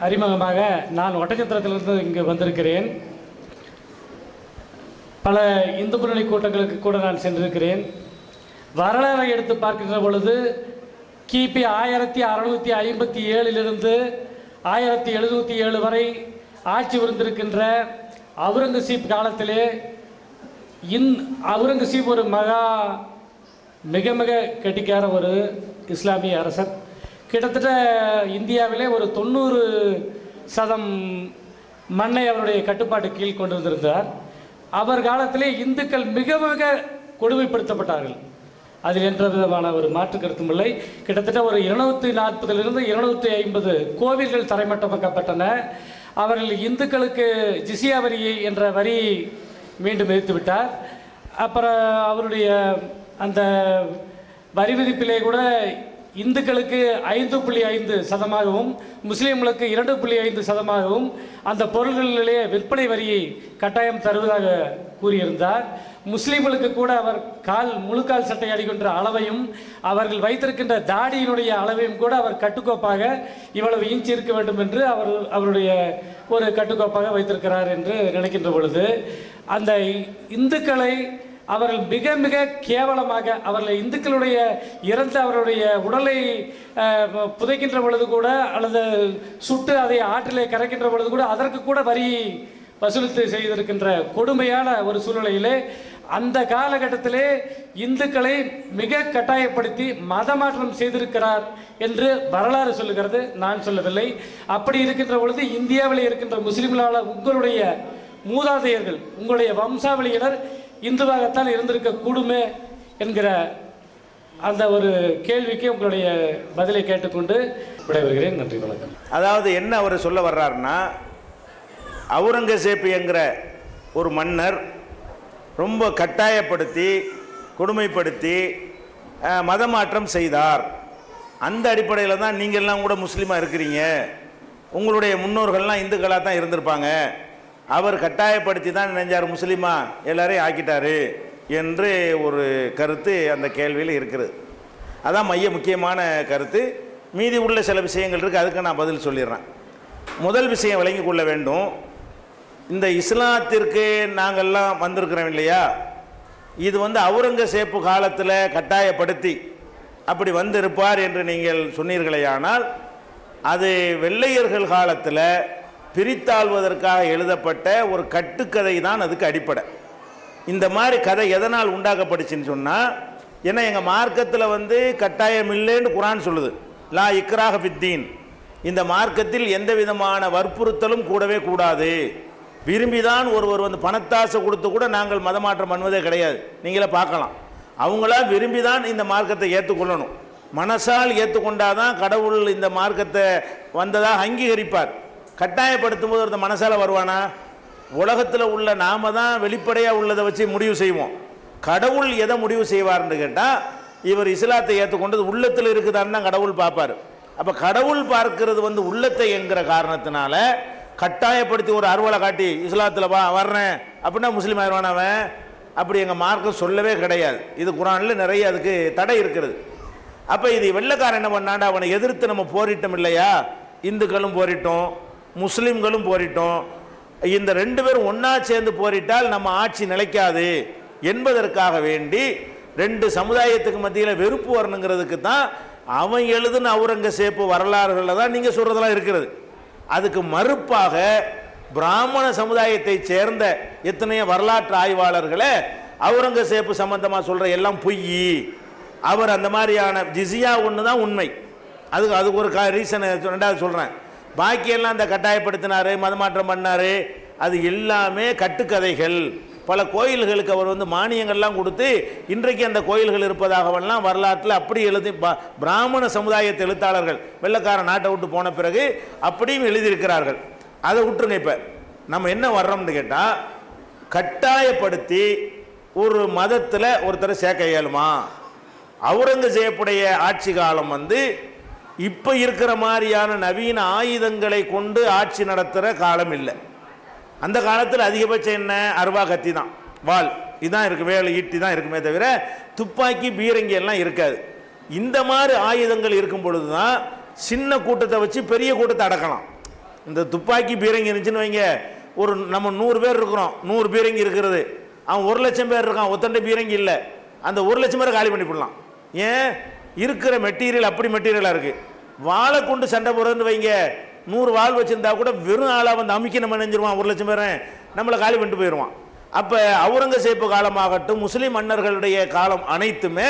அறிமுகமாக நான் ஒட்டச்சத்திரத்திலிருந்து இங்கு வந்திருக்கிறேன். பல இந்து முன்னணி கூட்டங்களுக்கு கூட நான் சென்றிருக்கிறேன். வரலாறை எடுத்து பார்க்கின்ற பொழுது கிபி 1657 1707 வரை ஆட்சி புரிந்திருக்கின்ற அவுரங்கசீப் காலத்திலே அவுரங்கசீப் ஒரு மிக மிக கெட்டிக்கார ஒரு இஸ்லாமிய அரசர். கிட்டத்தட்ட இந்தியாவிலே ஒரு 90% மண்ணை அவருடைய கட்டுப்பாட்டு கீழ் கொண்டு வந்திருந்தார். அவர் காலத்திலே இந்துக்கள் மிக மிக கொடுமைப்படுத்தப்பட்டார்கள். அதில் என்ற விதமான ஒரு மாற்று கருத்தும் இல்லை. கிட்டத்தட்ட ஒரு 240 250 கோவில்கள் தரைமட்டமாக்கப்பட்டன. அவர்கள் இந்துக்களுக்கு ஜிசியா வரி என்ற வரி மீண்டும் விதித்து விட்டார். அப்புறம் அவருடைய அந்த வரி விதிப்பிலே கூட இந்துக்களுக்கு 5.5%, முஸ்லீம்களுக்கு 2.5%, அந்த பொருள்களிலே விற்பனை வரியை கட்டாயம் தருவதாக கூறியிருந்தார். முஸ்லீம்களுக்கு கூட அவர் முழுக்கால் சட்டை அடிக்கின்ற அளவையும் அவர்கள் வைத்திருக்கின்ற தாடியினுடைய அளவையும் கூட அவர் கட்டுக்கோப்பாக இவ்வளவு இன்ச்சு இருக்க வேண்டும் என்று அவருடைய ஒரு கட்டுக்கோப்பாக வைத்திருக்கிறார் என்று நினைக்கின்ற பொழுது அந்த இந்துக்களை அவர்கள் மிக மிக கேவலமாக அவர்கள் இந்துக்களுடைய இறந்த அவருடைய உடலை புதைக்கின்ற பொழுது கூட அல்லது சுட்டு அதை ஆற்றிலே கரைக்கின்ற பொழுது கூட அதற்கு கூட வரி வசூலித்து செய்திருக்கின்ற கொடுமையான ஒரு சூழ்நிலையிலே அந்த காலகட்டத்திலே இந்துக்களை மிக கட்டாயப்படுத்தி மதமாற்றம் செய்திருக்கிறார் என்று வரலாறு சொல்லுகிறது, நான் சொல்லவில்லை. அப்படி இருக்கின்ற பொழுது இந்தியாவில் இருக்கின்ற முஸ்லிம்களால் உங்களுடைய மூதாதையர்கள் உங்களுடைய வம்சாவளியினர் இந்துவாகத்தான் இருந்திருக்க கூடுமே என்கிற அந்த ஒரு கேள்விக்கு உங்களுடைய பதிலை கேட்டுக்கொண்டு விடைபெறுகிறேன். நன்றி, வணக்கம். அதாவது என்ன அவர் சொல்ல வர்றாருன்னா, அவுரங்கசீப் என்கிற ஒரு மன்னர் ரொம்ப கட்டாயப்படுத்தி கொடுமைப்படுத்தி மதமாற்றம் செய்தார். அந்த அடிப்படையில் தான் நீங்கள்லாம் கூட முஸ்லீமாக இருக்கிறீங்க, உங்களுடைய முன்னோர்கள்லாம் இந்துக்களாக தான் இருந்திருப்பாங்க, அவர் கட்டாயப்படுத்தி தான் நினைஞ்சார் முஸ்லீமா எல்லாரையும் ஆக்கிட்டாரு என்று ஒரு கருத்து அந்த கேள்வியில் இருக்கிறது. அதான் முக்கியமான கருத்து. மீதி உள்ள சில விஷயங்கள் இருக்குது, அதுக்கு நான் பதில் சொல்லிடுறேன். முதல் விஷயம் விளங்கி கொள்ள வேண்டும், இந்த இஸ்லாத்திற்கு நாங்கள்லாம் வந்திருக்கிறோம் இல்லையா, இது அவுரங்கசீப் காலத்தில் கட்டாயப்படுத்தி அப்படி வந்திருப்பார் என்று நீங்கள் சொன்னீர்களேயானால் அது வெள்ளையர்கள் காலத்தில் பிரித்தாள்வதற்காக எழுதப்பட்ட ஒரு கட்டுக்கதை தான் அதுக்கு அடிப்படை. இந்த மாதிரி கதை எதனால் உண்டாக்கப்பட்டுச்சுன்னு சொன்னால், ஏன்னா எங்கள் மார்க்கத்தில் கட்டாயம் இல்லைன்னு குரான் சொல்லுது, லா இக்ராஹ ஃபித்தீன், இந்த மார்க்கத்தில் எந்த விதமான வற்புறுத்தலும் கூடவே கூடாது, விரும்பிதான் ஒருவர் பணத்தாசை கொடுத்து கூட நாங்கள் மதமாற்றம் பண்ணுவதே கிடையாது. நீங்களே பார்க்கலாம், அவங்களா விரும்பிதான் இந்த மார்க்கத்தை ஏற்றுக்கொள்ளணும். மனசால் ஏற்றுக்கொண்டாதான் கடவுள் இந்த மார்க்கத்தை வந்ததாக அங்கீகரிப்பார். கட்டாயப்படுத்தும் போது ஒருத்த மனசால் வருவானா? உலகத்தில் உள்ள நாம தான் வெளிப்படையாக உள்ளதை வச்சு முடிவு செய்வோம். கடவுள் எதை முடிவு செய்வார்னு கேட்டால், இவர் இஸ்லாத்தை ஏற்றுக்கொண்டது உள்ளத்தில் இருக்குதான்னு தான் கடவுள் பார்ப்பார். அப்போ கடவுள் பார்க்கிறது உள்ளத்தை என்கிற காரணத்தினால கட்டாயப்படுத்தி ஒரு அறுவலை காட்டி இஸ்லாத்தில் வர்றேன் அப்படின்னா முஸ்லீம் ஆயிடுவான் அவன். அப்படி எங்கள் மார்க்கம் சொல்லவே கிடையாது. இது குரானில் நிறைய அதுக்கு தடை இருக்கிறது. அப்போ இது வெள்ளைக்காரன் என்ன பண்ணாண்டா, அவனை எதிர்த்து நம்ம போரிட்டோம் இல்லையா, இந்துக்களும் போரிட்டோம் முஸ்லீம்களும் போரிட்டோம். இந்த ரெண்டு பேரும் ஒன்றா சேர்ந்து போரிட்டால் நம்ம ஆட்சி நிலைக்காது என்பதற்காக வேண்டி ரெண்டு சமுதாயத்துக்கு மத்தியில் வெறுப்பு வரணுங்கிறதுக்கு தான் அவன் எழுதுன அவுரங்கசீப் வரலாறுகளில் தான் நீங்கள் சொல்கிறதெல்லாம் இருக்கிறது. அதுக்கு மறுப்பாக பிராமண சமுதாயத்தை சேர்ந்த எத்தனையோ வரலாற்று ஆய்வாளர்களை அவுரங்கசீப் சம்பந்தமாக சொல்கிற எல்லாம் பொய், அவர் அந்த மாதிரியான ஜிசியா ஒன்று தான் உண்மை. அதுக்கு ஒரு ரீசன் ரெண்டாவது சொல்கிறேன். பாக்கியெல்லாம் அந்த கட்டாயப்படுத்தினார், மதமாற்றம் பண்ணார், அது எல்லாமே கட்டுக்கதைகள். பல கோயில்களுக்கு அவர் மானியங்கள்லாம் கொடுத்து இன்றைக்கு அந்த கோயில்கள் இருப்பதாகவெல்லாம் வரலாற்றில் அப்படி எழுதி பிராமண சமுதாயத்து எழுத்தாளர்கள் வெள்ளைக்கார நாட்டை விட்டு போன பிறகு அப்படியும் எழுதியிருக்கிறார்கள். அதை விட்டுருங்க. இப்போ நம்ம என்ன வர்றோம்னு கேட்டால், கட்டாயப்படுத்தி ஒரு மதத்தில் ஒருத்தரை சேர்க்க இயலுமா? அவுரங்கசீப்புடைய ஆட்சி காலம் இப்போ இருக்கிற மாதிரியான நவீன ஆயுதங்களை கொண்டு ஆட்சி நடத்துகிற காலம் இல்லை. அந்த காலத்தில் அதிகபட்சம் என்ன, அருவா கத்தி தான், வாள் இதுதான் இருக்குது, வேலை ஈட்டி தான் இருக்குமே தவிர துப்பாக்கி பீரங்கி எல்லாம் இருக்காது. இந்த மாதிரி ஆயுதங்கள் இருக்கும் பொழுது தான் சின்ன கூட்டத்தை வச்சு பெரிய கூட்டத்தை அடக்கலாம். இந்த துப்பாக்கி பீரங்கி இருந்துச்சுன்னு வைங்க, ஒரு நம்ம 100 பேர் இருக்கிறோம், 100 பீரங்கி இருக்கிறது, அவன் 1,00,000 பேர் இருக்கான், ஒத்தண்டை பீரங்கி இல்லை, அந்த 1,00,000 பேரை காலி பண்ணிவிடலாம். ஏன்? இருக்கிற மெட்டீரியல் அப்படி மெட்டீரியலாக இருக்குது. வாழை கொண்டு சண்டை போடுறதுன்னு வைங்க, 100 வாள் வச்சுருந்தா கூட வெறும் ஆளாக வந்து அமுக்கி நம்ம நினைஞ்சிருவான், 1,00,000 பேரை நம்மளை காலி பண்ணிட்டு போயிடுவான். அப்போ அவுரங்கசீப் காலமாகட்டும், முஸ்லீம் மன்னர்களுடைய காலம் அனைத்துமே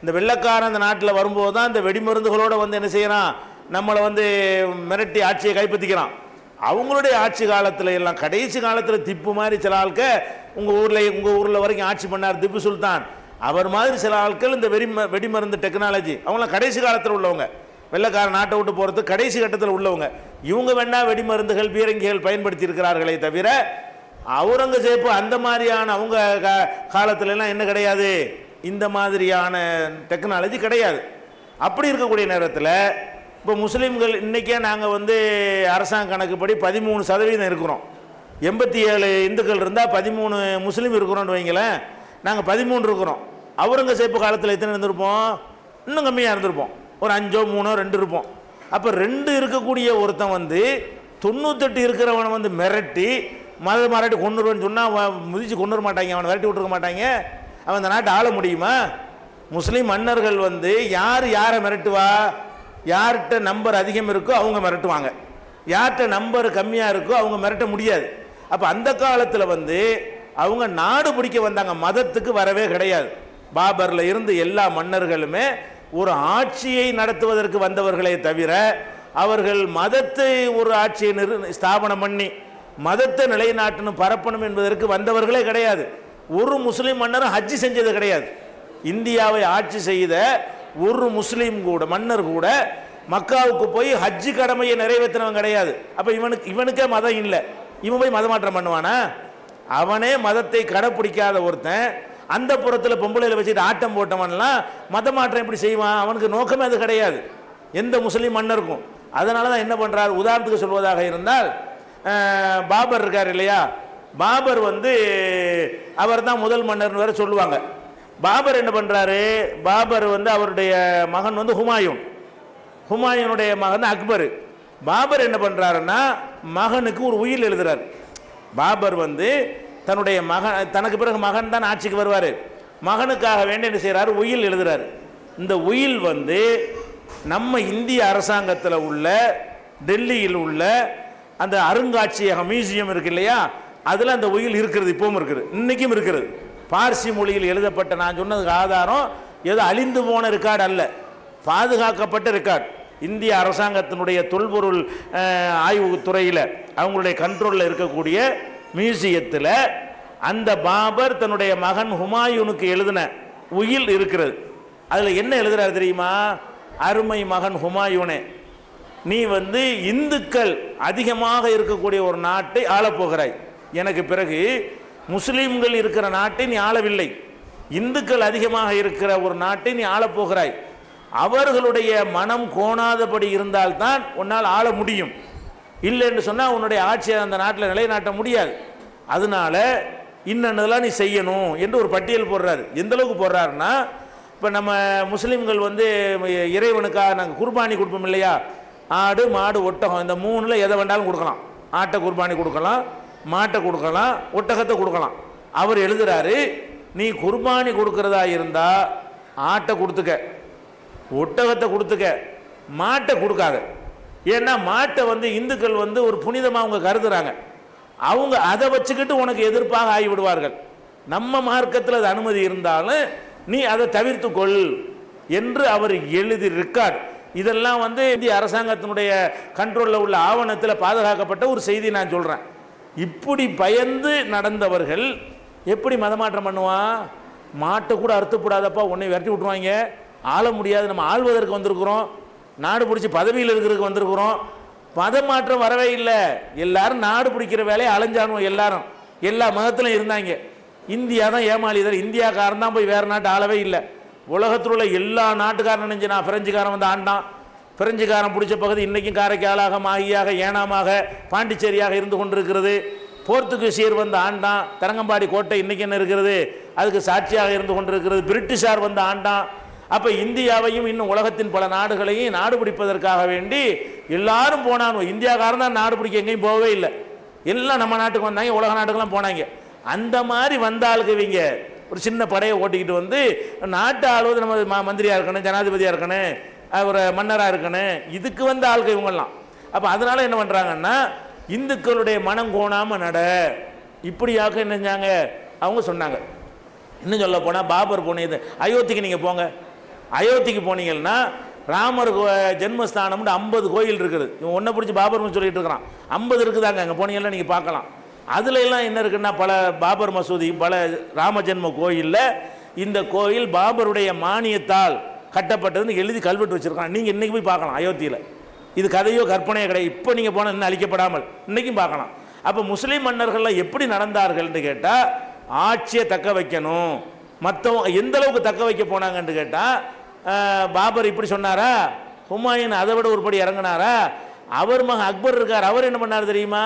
இந்த வெள்ளைக்காரன் அந்த நாட்டில் வரும்போது தான் இந்த வெடிமருந்துகளோடு வந்து என்ன செய்யறான், நம்மளை வந்து மிரட்டி ஆட்சியை கைப்பற்றிக்கிறான். அவங்களுடைய ஆட்சி காலத்தில் எல்லாம் கடைசி காலத்தில் திப்பு மாதிரி சில ஆட்கள் உங்கள் ஊரில் வரைக்கும் ஆட்சி பண்ணார் திப்பு சுல்தான், அவர் மாதிரி சில ஆட்கள் இந்த வெடிமருந்து டெக்னாலஜி அவங்களாம் கடைசி காலத்தில் உள்ளவங்க, வெள்ளைக்கார நாட்டை விட்டு போகிறதுக்கு கடைசி கட்டத்தில் உள்ளவங்க. இவங்க வேணா வெடிமருந்துகள் பீரங்கிகள் பயன்படுத்தி இருக்கிறார்களே தவிர அவுரங்கசீப் அந்த மாதிரியான அவங்க காலத்துலலாம் என்ன கிடையாது, இந்த மாதிரியான டெக்னாலஜி கிடையாது. அப்படி இருக்கக்கூடிய நேரத்தில் இப்போ முஸ்லீம்கள் இன்றைக்கே நாங்கள் வந்து அரசாங்க கணக்குப்படி 13% இருக்கிறோம். 87 இந்துக்கள் இருந்தால் 13 முஸ்லீம் இருக்கிறோன்னு வைங்களேன், நாங்கள் 13 இருக்கிறோம். அவுரங்கசீப் காலத்தில் எத்தனை இருந்திருப்போம்? இன்னும் கம்மியாக இருந்திருப்போம், ஒரு 5 3 2 இருப்போம். அப்போ 2 இருக்கக்கூடிய ஒருத்தன் வந்து 98 இருக்கிறவனை வந்து மிரட்டி மாறாட்டி கொண்டுருவேன்னு சொன்னால் முதிச்சு கொண்டு வர மாட்டாங்க, அவனை விரட்டி விட்டுருக்க மாட்டாங்க. அவன் இந்த நாட்டை ஆள முடியுமா? முஸ்லீம் மன்னர்கள் வந்து யாரை மிரட்டுவா? யார்கிட்ட நம்பர் அதிகம் இருக்கோ அவங்க மிரட்டுவாங்க, யார்கிட்ட நம்பர் கம்மியாக இருக்கோ அவங்க மிரட்ட முடியாது. அப்போ அந்த காலத்தில் வந்து அவங்க நாடு பிடிக்க வந்தாங்க, மதத்துக்கு வரவே கிடையாது. பாபரில் இருந்து எல்லா மன்னர்களுமே ஒரு ஆட்சியை நடத்துவதற்கு வந்தவர்களே தவிர அவர்கள் மதத்தை ஒரு ஆட்சியை ஸ்தாபனம் பண்ணி மதத்தை நிலைநாட்டணும் பரப்பணும் என்பதற்கு வந்தவர்களே கிடையாது. ஒரு முஸ்லீம் மன்னரும் ஹஜ்ஜி செஞ்சது கிடையாது. இந்தியாவை ஆட்சி செய்த ஒரு முஸ்லீம் கூட மன்னர் கூட மக்காவுக்கு போய் ஹஜ்ஜி கடமையை நிறைவேற்றினவன் கிடையாது. அப்போ இவனுக்கே மதம் இல்லை, இவன் போய் மதமாற்றம் பண்ணுவானா? அவனே மதத்தை கடைப்பிடிக்காத ஒருத்தன் அந்த புறத்தில் பொம்பளையில் வச்சுட்டு ஆட்டம் போட்டவன்லாம் மதமாற்றம் எப்படி செய்வான்? அவனுக்கு நோக்கமே அது கிடையாது எந்த முஸ்லீம் மன்னருக்கும். அதனால தான் என்ன பண்ணுறாரு, உதாரணத்துக்கு சொல்வதாக இருந்தால் பாபர் இருக்கார் இல்லையா, பாபர் வந்து அவர் தான் முதல் மன்னர்னு வேற சொல்லுவாங்க. பாபர் என்ன பண்ணுறாரு, பாபர் வந்து அவருடைய மகன் வந்து ஹுமாயூனுடைய மகன் அக்பர். பாபர் என்ன பண்ணுறாருன்னா மகனுக்கு ஒரு உயில் எழுதுறாரு. பாபர் வந்து தன்னுடைய மகன், தனக்கு பிறகு மகன் தான் ஆட்சிக்கு வருவார், மகனுக்காக வேண்டி என்ன செய்கிறாரு, உயில் எழுதுறாரு. இந்த உயில் வந்து நம்ம இந்திய அரசாங்கத்தில் உள்ள டெல்லியில் உள்ள அந்த அருங்காட்சியகம் மியூசியம் இருக்கு இல்லையா, அதில் அந்த உயில் இருக்கிறது, இப்பவும் இருக்குது, இன்னைக்கும் இருக்கிறது. பார்சி மொழியில் எழுதப்பட்ட, நான் சொன்னதுக்கு ஆதாரம் ஏதோ அழிந்து போன ரெக்கார்டு அல்ல, பாதுகாக்கப்பட்ட ரெக்கார்டு. இந்திய அரசாங்கத்தினுடைய தொல்பொருள் ஆய்வுத்துறையில் அவங்களுடைய கண்ட்ரோலில் இருக்கக்கூடிய மியூசியத்தில் அந்த பாபர் தன்னுடைய மகன் ஹுமாயூனுக்கு எழுதின உயில் இருக்கிறது. அதில் என்ன எழுதுறாரு தெரியுமா, அருமை மகன் ஹுமாயூனே, நீ வந்து இந்துக்கள் அதிகமாக இருக்கக்கூடிய ஒரு நாட்டை ஆளப்போகிறாய், எனக்கு பிறகு முஸ்லீம்கள் இருக்கிற நாட்டை நீ ஆளவில்லை, இந்துக்கள் அதிகமாக இருக்கிற ஒரு நாட்டை நீ ஆளப்போகிறாய், அவர்களுடைய மனம் கோணாதபடி இருந்தால்தான் உன்னால் ஆள முடியும், இல்லை என்று சொன்னால் உன்னுடைய ஆட்சியை அந்த நாட்டில் நிலைநாட்ட முடியாது, அதனால இன்னென்னதெல்லாம் நீ செய்யணும் என்று ஒரு பட்டியல் போடுறாரு. எந்த அளவுக்கு போடுறாருன்னா, இப்போ நம்ம முஸ்லீம்கள் வந்து இறைவனுக்காக நாங்கள் குர்பானி கொடுப்போம் இல்லையா, ஆடு மாடு ஒட்டகம் இந்த 3ல் எதை வேண்டாலும் கொடுக்கலாம், ஆட்டை குர்பானி கொடுக்கலாம், மாட்டை கொடுக்கலாம், ஒட்டகத்தை கொடுக்கலாம். அவர் எழுதுறாரு, நீ குர்பானி கொடுக்கறதா இருந்தா ஆட்டை கொடுத்துக்க, ஒட்டகத்தை கொடுத்துக்க, மாட்டை கொடுக்காத. ஏன்னா மாட்டை வந்து இந்துக்கள் வந்து ஒரு புனிதமாக அவங்க கருதுறாங்க, அவங்க அதை வச்சுக்கிட்டு உனக்கு எதிர்ப்பாக ஆகிவிடுவார்கள். நம்ம மார்க்கத்தில் அது அனுமதி இருந்தாலும் நீ அதை தவிர்த்து கொள் என்று அவர் எழுதி ரெக்கார்டு. இதெல்லாம் வந்து இந்திய அரசாங்கத்தினுடைய கண்ட்ரோலில் உள்ள ஆவணத்தில் பாதுகாக்கப்பட்ட ஒரு செய்தி நான் சொல்கிறேன். இப்படி பயந்து நடந்தவர்கள் எப்படி மதமாற்றம் பண்ணுவான்? மாட்டை கூட அறுத்துப்படாதப்பா உன்னை விரட்டி விட்டுருவாங்க, ஆள முடியாது, நம்ம ஆள்வதற்கு வந்திருக்கிறோம், நாடு பிடிச்சி பதவியில் இருக்கிறதுக்கு வந்திருக்கிறோம், மதமாற்றம் வரவே இல்லை. எல்லாரும் நாடு பிடிக்கிற வேலையை அலைஞ்சானுவோம், எல்லாரும் எல்லா மதத்திலும் இருந்தாங்க. இந்தியா தான் ஏமாளி, இந்தியாக்காரன் தான் போய் வேறு நாட்டு ஆளவே இல்லை. உலகத்தில் உள்ள எல்லா நாட்டுக்காரன் நினைஞ்சு நான் பிரெஞ்சுக்காரன் வந்து ஆண்டான், பிரெஞ்சுக்காரன் பிடிச்ச பகுதி இன்றைக்கும் காரைக்காலாக மாகியாக ஏனாமாக பாண்டிச்சேரியாக இருந்து கொண்டிருக்கிறது. போர்த்துகீசியர் வந்து ஆண்டான், தரங்கம்பாடி கோட்டை இன்றைக்கி என்ன இருக்கிறது அதுக்கு சாட்சியாக இருந்து கொண்டிருக்கிறது. பிரிட்டிஷார் வந்து ஆண்டான், அப்போ இந்தியாவையும் இன்னும் உலகத்தின் பல நாடுகளையும் நாடு பிடிப்பதற்காக வேண்டி எல்லாரும் போனாங்க. இந்தியாக்காரன் தான் நாடு பிடிக்க எங்கேயும் போகவே இல்லை, எல்லாம் நம்ம நாட்டுக்கு வந்தாங்க, உலக நாட்டுக்கெல்லாம் போனாங்க. அந்த மாதிரி வந்த ஆளுக்கு இவங்க ஒரு சின்ன படையை ஓட்டிக்கிட்டு வந்து நாட்டை ஆளுவது நம்ம மந்திரியாக இருக்கணும், ஜனாதிபதியாக இருக்கணும், ஒரு மன்னராக இருக்கணும், இதுக்கு வந்த ஆளுக்கு இவங்கெல்லாம். அப்போ அதனால என்ன பண்ணுறாங்கன்னா, இந்துக்களுடைய மனம் கோணாமல் நட இப்படியாக என்ன செஞ்சாங்க அவங்க சொன்னாங்க. இன்னும் சொல்ல போனால் பாபர் போனது அயோத்திக்கு நீங்கள் போங்க, அயோத்திக்கு போனீங்கன்னா ராமர் ஜென்மஸ்தானம்னு 50 கோயில் இருக்குது. இவன் ஒன்றை பிடிச்சி பாபர் சொல்லிட்டு இருக்கிறான், 50 இருக்குதாங்க. அங்கே போனீங்கன்னா நீங்கள் பார்க்கலாம். அதுல எல்லாம் என்ன இருக்குன்னா, பல பாபர் மசூதி, பல ராமஜென்ம கோயிலில் இந்த கோயில் பாபருடைய மானியத்தால் கட்டப்பட்டதுன்னு எழுதி கல்வெட்டு வச்சிருக்கான். நீங்கள் இன்னைக்கு போய் பார்க்கலாம் அயோத்தியில். இது கதையோ கற்பனையோ கிடையாது. இப்போ நீங்கள் போனால் இன்னும் அழிக்கப்படாமல் இன்னைக்கும் பார்க்கலாம். அப்போ முஸ்லீம் மன்னர்கள்லாம் எப்படி நடந்தார்கள்னு கேட்டால், ஆட்சியை தக்க வைக்கணும். மற்றவங்க எந்த அளவுக்கு தக்க வைக்க போனாங்கன்னு கேட்டால், பாபர் இப்படி சொன்னாரா, ஹுமாயூன் அதை விட ஒருபடி இறங்கினாரா, அவர் மகன் அக்பர் இருக்கார், அவர் என்ன பண்ணார் தெரியுமா,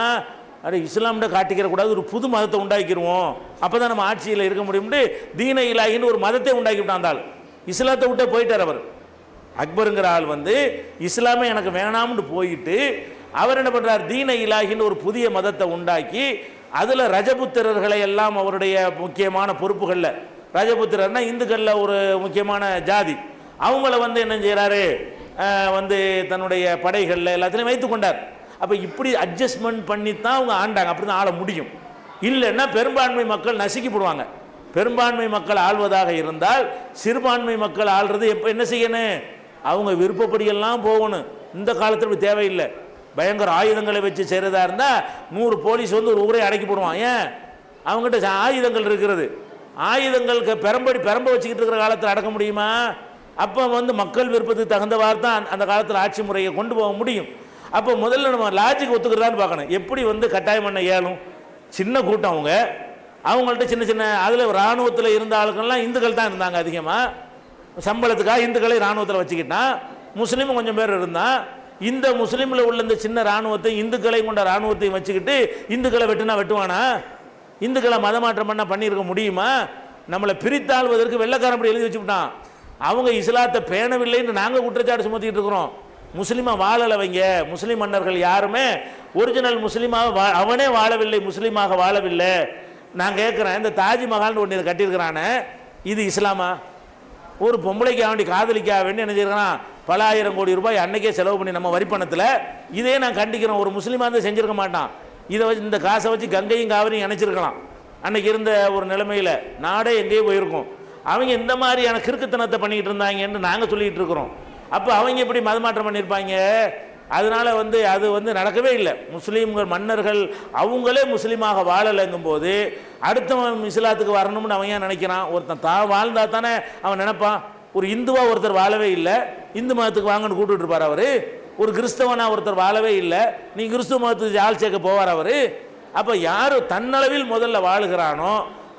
அட இஸ்லாம்கிட்ட காட்டிக்கிற கூடாது, ஒரு புது மதத்தை உண்டாக்கிடுவோம், அப்போ தான் நம்ம ஆட்சியில் இருக்க முடியும்னு தீன இலாஹின்னு ஒரு மதத்தை உண்டாக்கி விட்டாந்தாள். இஸ்லாத்தை விட்டே போயிட்டார் அவர். அக்பருங்கிற ஆள் வந்து இஸ்லாமே எனக்கு வேணாம்னு போயிட்டு அவர் என்ன பண்ணுறார், தீன இலாஹின்னு ஒரு புதிய மதத்தை உண்டாக்கி அதில் ரஜபுத்திரர்களை எல்லாம் அவருடைய முக்கியமான பொறுப்புகளில், ரஜபுத்திரர்னா இந்துக்களில் ஒரு முக்கியமான ஜாதி, அவங்கள வந்து என்ன செய்கிறாரு, வந்து தன்னுடைய படைகளில் எல்லாத்திலையும் வைத்து கொண்டார். அப்போ இப்படி அட்ஜஸ்ட்மெண்ட் பண்ணித்தான் அவங்க ஆண்டாங்க. அப்படி தான் ஆள முடியும். இல்லைன்னா பெரும்பான்மை மக்கள் நசுக்கிப்படுவாங்க. பெரும்பான்மை மக்கள் ஆள்வதாக இருந்தால் சிறுபான்மை மக்கள் ஆள்றது எப்போ என்ன செய்யணும், அவங்க விருப்பப்படியெல்லாம் போகணும். இந்த காலத்தில் இப்படி தேவையில்லை. பயங்கர ஆயுதங்களை வச்சு செய்கிறதா இருந்தால் 100 போலீஸ் வந்து ஒரு ஊரே அடக்கி போடுவான். ஏன், அவங்ககிட்ட ஆயுதங்கள் இருக்கிறது. ஆயுதங்களுக்கு பெரம்ப வச்சுக்கிட்டு இருக்கிற காலத்தில் அடக்க முடியுமா? அப்போ வந்து மக்கள் விருப்பத்துக்கு தகுந்தவாறு தான் அந்த காலத்தில் ஆட்சி முறையை கொண்டு போக முடியும். அப்போ முதல்ல நம்ம லாஜிக் ஒத்துக்கிறதான்னு பார்க்கணும். எப்படி வந்து கட்டாயம் பண்ண இயலும்? சின்ன கூட்டம் அவங்கள்ட்ட சின்ன சின்ன அதில் இராணுவத்தில் இருந்த ஆளுக்கெல்லாம் இந்துக்கள் தான் இருந்தாங்க அதிகமாக. சம்பளத்துக்காக இந்துக்களை இராணுவத்தில் வச்சுக்கிட்டான். முஸ்லீமும் கொஞ்சம் பேர் இருந்தான். இந்த முஸ்லீமில் உள்ள இந்த சின்ன இராணுவத்தை, இந்துக்களை கொண்ட இராணுவத்தையும் வச்சுக்கிட்டு இந்துக்களை வெட்டுனா வெட்டுவானா? இந்துக்களை மதமாற்றம் பண்ண பண்ணியிருக்க முடியுமா? நம்மளை பிரித்தாள்வதற்கு வெள்ளைக்காரன் அப்படி எழுதி வச்சுக்கிட்டான். அவங்க இஸ்லாத்தை பேணவில்லைன்னு நாங்கள் குற்றச்சாட்டு சுமத்திட்டு இருக்கிறோம். முஸ்லீமாக வாழலைவங்க. முஸ்லீம் மன்னர்கள் யாருமே ஒரிஜினல் முஸ்லீமாக அவனே வாழவில்லை, முஸ்லீமாக வாழவில்லை. நான் கேட்குறேன், இந்த தாஜ்மஹால்னு ஒன்று இதை கட்டியிருக்கிறானே, இது இஸ்லாமா? ஒரு பொம்பளைக்கு வேண்டி காதலிக்காக வேண்டி என்ன செய்யறான், பல ஆயிரம் கோடி ரூபாய் அன்னைக்கே செலவு பண்ணி நம்ம வரிப்பணத்தில். இதே நான் கண்டிக்கிறோம். ஒரு முஸ்லீமாக இருந்தால் செஞ்சிருக்க மாட்டான். இதை வச்சு இந்த காசை வச்சு கங்கையும் காவிரியும் இணைச்சிருக்கலாம். அன்னைக்கு இருந்த ஒரு நிலைமையில் நாடே எங்கேயோ போயிருக்கும். அவங்க இந்த மாதிரியான கிறுக்குத்தனத்தை பண்ணிக்கிட்டு இருந்தாங்கன்னு நாங்கள் சொல்லிகிட்டு இருக்கிறோம். அப்போ அவங்க எப்படி மதமாற்றம் பண்ணியிருப்பாங்க? அதனால வந்து அது வந்து நடக்கவே இல்லை. முஸ்லீம்கள் மன்னர்கள் அவங்களே முஸ்லீமாக வாழலைங்கும் போது அடுத்தவன் இஸ்லாத்துக்கு வரணும்னு அவன் ஏன் நினைக்கிறான்? ஒருத்தன் தான் வாழ்ந்தா தானே அவன் நினைப்பான். ஒரு இந்துவாக ஒருத்தர் வாழவே இல்லை, இந்து மதத்துக்கு வாங்கன்னு கூப்பிட்டு இருப்பார் அவர். ஒரு கிறிஸ்தவனா ஒருத்தர் வாழவே இல்லை, நீ கிறிஸ்துவ மதத்துக்கு ஆள் சேர்க்க போவார் அவர். அப்போ யார் தன்னளவில் முதல்ல வாழுகிறானோ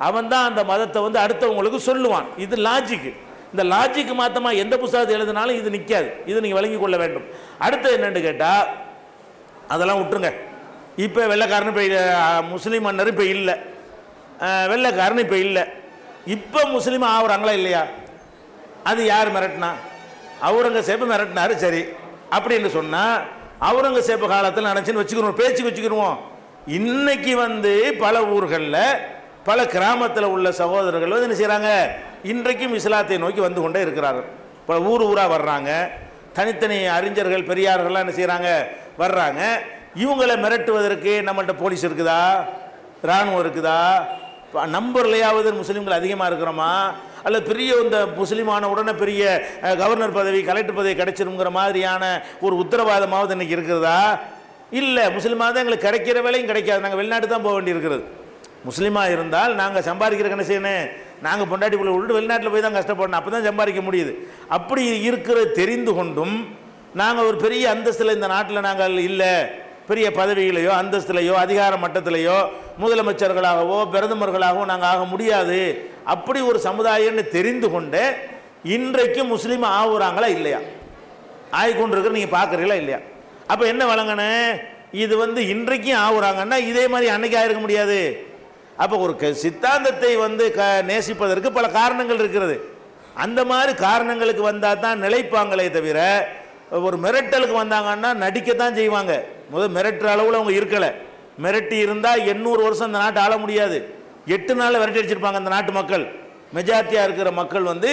அவன் தான் அந்த மதத்தை வந்து அடுத்தவங்களுக்கு சொல்லுவான். இது லாஜிக்கு. இந்த லாஜிக்கு மாத்தமா எந்த புத்தகத்தை எழுதினாலும் இது நிற்காது. இது நீங்கள் விளங்கி கொள்ள வேண்டும். அடுத்து என்னன்னு கேட்டால், அதெல்லாம் விட்டுருங்க. இப்போ வெள்ளைக்காரன் இப்போ முஸ்லீம் மன்னர் இப்போ இல்லை, வெள்ளைக்காரன் இப்போ இல்லை. இப்போ முஸ்லீம் ஆகுறாங்களா இல்லையா? அது யார் மிரட்டினா? அவுரங்கசீப் மிரட்டினாரு. சரி, அப்படின்னு சொன்னால் அவுரங்கசீப் காலத்தில் நினச்சின்னு வச்சுக்கிறோம், பேச்சுக்கு வச்சுக்கிடுவோம். இன்னைக்கு வந்து பல ஊர்களில் பல கிராமத்தில் உள்ள சகோதரர்கள் வந்து என்ன செய்கிறாங்க, இன்றைக்கும் இஸ்லாத்தை நோக்கி வந்து கொண்டே இருக்கிறார்கள். இப்போ ஊர் ஊராக வர்றாங்க. தனித்தனி அறிஞர்கள் பெரியார்கள்லாம் என்ன செய்கிறாங்க, வர்றாங்க. இவங்களை மிரட்டுவதற்கு நம்மள்கிட்ட போலீஸ் இருக்குதா, இராணுவம் இருக்குதா? நம்பர்லையாவது முஸ்லீம்கள் அதிகமாக இருக்கிறோமா? அல்ல பெரிய இந்த முஸ்லீமான உடனே பெரிய கவர்னர் பதவி, கலெக்டர் பதவி கிடைச்சிருங்கிற மாதிரியான ஒரு உத்தரவாதமாவது இன்னைக்கு இருக்கிறதா? இல்லை. முஸ்லீமாக தான் எங்களுக்கு கிடைக்கிற வேலையும் கிடைக்காது. நாங்கள் வெளிநாட்டு தான் போக வேண்டி இருக்கிறது. முஸ்லீமாக இருந்தால் நாங்கள் சம்பாதிக்கிறக்கு என்ன செய்யணும், நாங்கள் பொண்டாட்டி பிள்ளை விட்டுட்டு வெளிநாட்டில் போய் தான் கஷ்டப்படணும், அப்போ தான் சம்பாதிக்க முடியுது. அப்படி இருக்கிற தெரிந்து கொண்டும் நாங்கள் ஒரு பெரிய அந்தஸ்தில் இந்த நாட்டில் நாங்கள் இல்லை, பெரிய பதவிகளையோ அந்தஸ்திலையோ அதிகார மட்டத்திலேயோ முதலமைச்சர்களாகவோ பிரதமர்களாகவோ நாங்கள் ஆக முடியாது. அப்படி ஒரு சமுதாயம்னு தெரிந்து கொண்டு இன்றைக்கு முஸ்லீம் ஆகுறாங்களா இல்லையா? ஆகிக்கொண்டிருக்கிற நீங்கள் பார்க்குறீங்களா இல்லையா? அப்போ என்ன வழங்கணும், இது வந்து இன்றைக்கும் ஆகுறாங்கன்னா இதே மாதிரி அன்னைக்கு ஆகிருக்க முடியாது. அப்போ ஒரு சித்தாந்தத்தை வந்து நேசிப்பதற்கு பல காரணங்கள் இருக்கிறது. அந்த மாதிரி காரணங்களுக்கு வந்தால் தான் நிலைப்பாங்களே தவிர ஒரு மிரட்டலுக்கு வந்தாங்கன்னா நடிக்கத்தான் செய்வாங்க. முதல் மிரட்டுற அளவில் அவங்க இருக்கலை. மிரட்டி இருந்தால் 800 வருஷம் அந்த நாட்டை ஆள முடியாது. 8 நாளில் விரட்டி அடிச்சிருப்பாங்க அந்த நாட்டு மக்கள். மெஜாரிட்டியாக இருக்கிற மக்கள் வந்து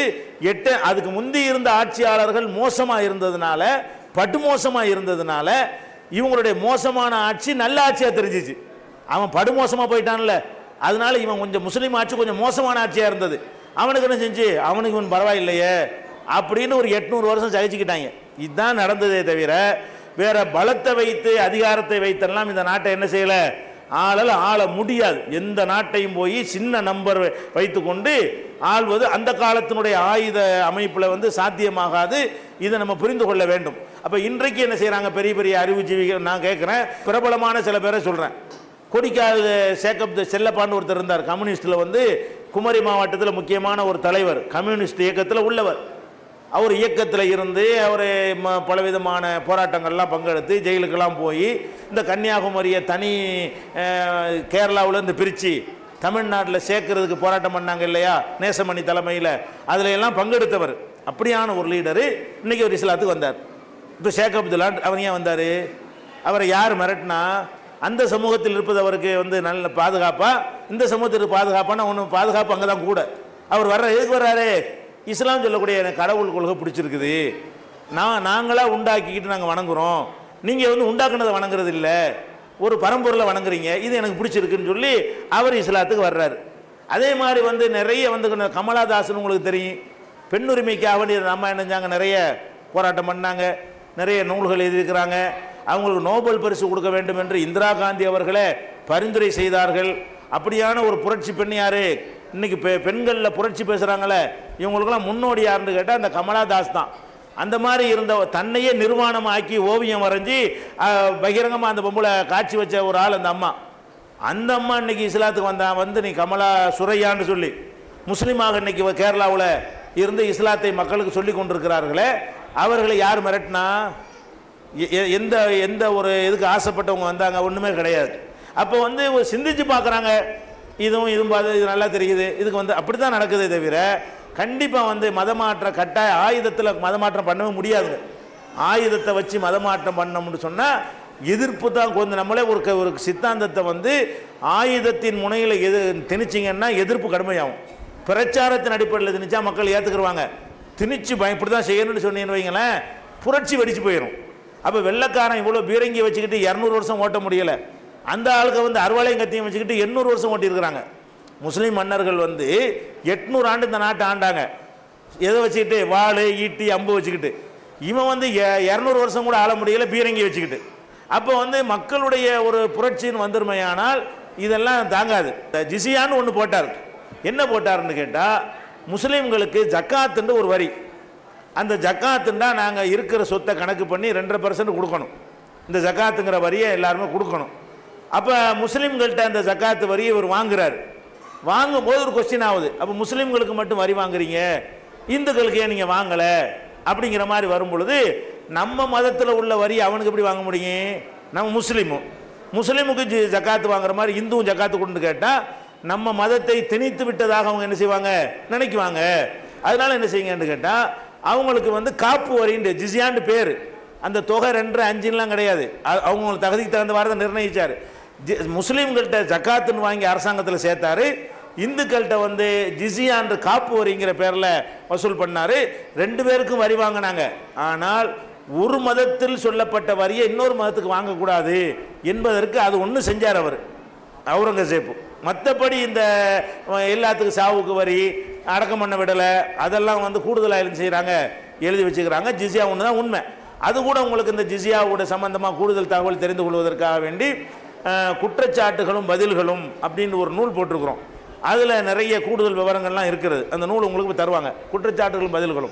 8 அதுக்கு முந்தி இருந்த ஆட்சியாளர்கள் மோசமாக இருந்ததுனால, படுமோசமாக இருந்ததுனால இவங்களுடைய மோசமான ஆட்சி நல்ல ஆட்சியாக தெரிஞ்சிச்சு. அவன் படுமோசமாக போயிட்டான்ல, அதனால இவன் கொஞ்சம் முஸ்லீம் ஆட்சி கொஞ்சம் மோசமான ஆட்சியாக இருந்தது. அவனுக்கு என்ன செஞ்சு அவனுக்கு இவன் பரவாயில்லையே அப்படின்னு ஒரு 800 வருஷம் சகிச்சுக்கிட்டாங்க. இதுதான் நடந்ததே தவிர வேற பலத்தை வைத்து அதிகாரத்தை வைத்தெல்லாம் இந்த நாட்டை என்ன செய்யலை, ஆள முடியாது. எந்த நாட்டையும் போய் சின்ன நம்பர் வைத்துக்கொண்டு ஆள்வது அந்த காலத்தினுடைய ஆயுத அமைப்பில் வந்து சாத்தியமாகாது. இதை நம்ம புரிந்து கொள்ள வேண்டும். அப்போ இன்றைக்கு என்ன செய்கிறாங்க பெரிய பெரிய அறிவுஜீவிகள், நான் கேட்குறேன், பிரபலமான சில பேரை சொல்கிறேன். கொடிக்கால் சேக்கப் செல்லப்பான்னு ஒருத்தர் இருந்தார், கம்யூனிஸ்டில் வந்து குமரி மாவட்டத்தில் முக்கியமான ஒரு தலைவர், கம்யூனிஸ்ட் இயக்கத்தில் உள்ளவர். அவர் இயக்கத்தில் இருந்து அவர் பலவிதமான போராட்டங்கள்லாம் பங்கெடுத்து ஜெயிலுக்கெல்லாம் போய் இந்த கன்னியாகுமரியை தனி கேரளாவிலேருந்து பிரித்து தமிழ்நாட்டில் சேர்க்கறதுக்கு போராட்டம் பண்ணாங்க இல்லையா, நேசமணி தலைமையில், அதில் எல்லாம் பங்கெடுத்தவர். அப்படியான ஒரு லீடரு இன்றைக்கி ஒரு இஸ்லாத்துக்கு வந்தார். இப்போ ஷேக் அப்துல்லா அவர் ஏன் வந்தார்? அவரை யார் மிரட்டினா அந்த சமூகத்தில் இருப்பது அவருக்கு வந்து நல்ல பாதுகாப்பாக, இந்த சமூகத்திற்கு பாதுகாப்பான ஒன்று பாதுகாப்பு அங்கே தான் கூட. அவர் வர்ற எதுக்கு வர்றாரு? இஸ்லாம் சொல்லக்கூடிய எனக்கு கடவுள் கொள்கை பிடிச்சிருக்குது, நாங்களாக உண்டாக்கிக்கிட்டு நாங்கள் வணங்குறோம், நீங்கள் வந்து உண்டாக்குனதை வணங்குறது இல்லை, ஒரு பரம்பொருளை வணங்குறீங்க, இது எனக்கு பிடிச்சிருக்குன்னு சொல்லி அவர் இஸ்லாத்துக்கு வர்றாரு. அதே மாதிரி வந்து நிறைய வந்து கமலாதாசன் உங்களுக்கு தெரியும், பெண்ணுரிமைக்காக வேண்டிய நம்ம என்னஞ்சாங்க நிறைய போராட்டம் பண்ணாங்க, நிறைய நூல்கள் எழுதியிருக்கிறாங்க. அவங்களுக்கு நோபல் பரிசு கொடுக்க வேண்டும் என்று இந்திரா காந்தி அவர்களே பரிந்துரை செய்தார்கள். அப்படியான ஒரு புரட்சி பெண் யாரு? இன்னைக்கு பெண்களில் புரட்சி பேசுகிறாங்களே, இவங்களுக்கெல்லாம் முன்னோடி யாருன்னு கேட்டால் அந்த கமலாதாஸ் தான். அந்த மாதிரி இருந்த தன்னையே நிர்வாணமாக்கி ஓவியம் வரைஞ்சி பகிரங்கமாக அந்த பொம்பளை காட்சி வச்ச ஒரு ஆள் அந்த அம்மா. அந்த அம்மா இன்னைக்கு இஸ்லாத்துக்கு வந்து நீ கமலா சுரையான்னு சொல்லி முஸ்லீமாக இன்னைக்கு கேரளாவில் இருந்து இஸ்லாத்தை மக்களுக்கு சொல்லி கொண்டிருக்கிறார்களே, அவர்களை யார் மிரட்டினா? எந்த எந்த ஒரு இதுக்கு ஆசைப்பட்டவங்க வந்தாங்க? ஒன்றுமே கிடையாது. அப்போ வந்து சிந்திச்சு பார்க்குறாங்க, இதுவும் பார்த்து இது நல்லா தெரியுது, இதுக்கு வந்து அப்படி தான் நடக்குதே தவிர கண்டிப்பாக வந்து மதமாற்ற கட்டாய ஆயுதத்தில் மதமாற்றம் பண்ணவே முடியாதுங்க. ஆயுதத்தை வச்சு மதமாற்றம் பண்ணணும்னு சொன்னால் எதிர்ப்பு தான். கொஞ்சம் நம்மளே ஒரு சித்தாந்தத்தை வந்து ஆயுதத்தின் முனையில் திணிச்சிங்கன்னா எதிர்ப்பு கடுமையாகும். பிரச்சாரத்தின் அடிப்படையில் திணிச்சா மக்கள் ஏற்றுக்குருவாங்க. திணிச்சு இப்படி தான் செய்யணும்னு சொன்னீங்கன்னு வைங்களேன், புரட்சி வெடிச்சு போயிடும். அப்போ வெள்ளைக்காரன் இவ்வளோ பீரங்கி வச்சுக்கிட்டு 200 வருஷம் ஓட்ட முடியலை, அந்த ஆளுக்கு வந்து அறுவாளையும் கத்தியும் வச்சுக்கிட்டு 800 வருஷம் ஓட்டியிருக்கிறாங்க. முஸ்லீம் மன்னர்கள் வந்து 800 ஆண்டு இந்த நாட்டை ஆண்டாங்க. எதை வச்சுக்கிட்டு? வாள், ஈட்டி, அம்பு வச்சுக்கிட்டு. இவன் வந்து 200 வருஷம் கூட ஆள முடியலை பீரங்கி வச்சுக்கிட்டு. அப்போ வந்து மக்களுடைய ஒரு புரட்சின்னு வந்துருமையானால் இதெல்லாம் தாங்காது. ஜிசியான்னு ஒன்று போட்டார். என்ன போட்டாருன்னு கேட்டால், முஸ்லீம்களுக்கு ஜக்காத்துன்ற ஒரு வரி, அந்த ஜக்காத்துண்டா நாங்கள் இருக்கிற சொத்தை கணக்கு பண்ணி 2.5% கொடுக்கணும். இந்த ஜக்காத்துங்கிற வரியை எல்லாருமே கொடுக்கணும். அப்போ முஸ்லீம்கள்கிட்ட அந்த ஜக்காத்து வரியை இவர் வாங்குறாரு. வாங்கும்போது ஒரு கொஸ்டின் ஆகுது, அப்போ முஸ்லீம்களுக்கு மட்டும் வரி வாங்குறீங்க, இந்துக்களுக்கு ஏன் நீங்கள் வாங்கலை அப்படிங்கிற மாதிரி வரும் பொழுது, நம்ம மதத்தில் உள்ள வரி அவனுக்கு எப்படி வாங்க முடியும்? நம்ம முஸ்லீமுக்கு ஜக்காத்து வாங்குற மாதிரி இந்துவும் ஜக்காத்து கொடுன்னு கேட்டால் நம்ம மதத்தை திணித்து விட்டதாக அவங்க என்ன செய்வாங்க? நினைக்குவாங்க. அதனால என்ன செய்யுங்கன்னு கேட்டால், அவங்களுக்கு வந்து காப்பு வரின்னு ஜிசியான்னு பேர். அந்த தொகை 2, 5லாம் கிடையாது. அவங்களுக்கு தகுதிக்கு தகுந்த வாரத்தை நிர்ணயிச்சார். முஸ்லீம்கள்கிட்ட ஜக்காத்துன்னு வாங்கி அரசாங்கத்தில் சேர்த்தாரு, இந்துக்கள்கிட்ட வந்து ஜிசியான்ற காப்பு வரிங்கிற பேரில் வசூல் பண்ணார். 2 பேருக்கும் வரி வாங்கினாங்க. ஆனால் ஒரு மதத்தில் சொல்லப்பட்ட வரியை இன்னொரு மதத்துக்கு வாங்கக்கூடாது என்பதற்கு அது ஒன்று செஞ்சார் அவர், அவுரங்கசீப். மற்றபடி இந்த எல்லாத்துக்கும் சாவுக்கு வரி, அடக்கம் பண்ண விடலை, அதெல்லாம் வந்து கூடுதலாக செய்கிறாங்க, எழுதி வச்சுக்கிறாங்க. ஜிசியா ஒன்று தான் உண்மை. அது கூட உங்களுக்கு இந்த ஜிசியாவோட சம்பந்தமாக கூடுதல் தகவல் தெரிந்து கொள்வதற்காக வேண்டி குற்றச்சாட்டுகளும் பதில்களும் அப்படின்னு ஒரு நூல் போட்டிருக்கிறோம். அதில் நிறைய கூடுதல் விவரங்கள்லாம் இருக்கிறது. அந்த நூல் உங்களுக்கு தருவாங்க, குற்றச்சாட்டுகளும் பதில்களும்.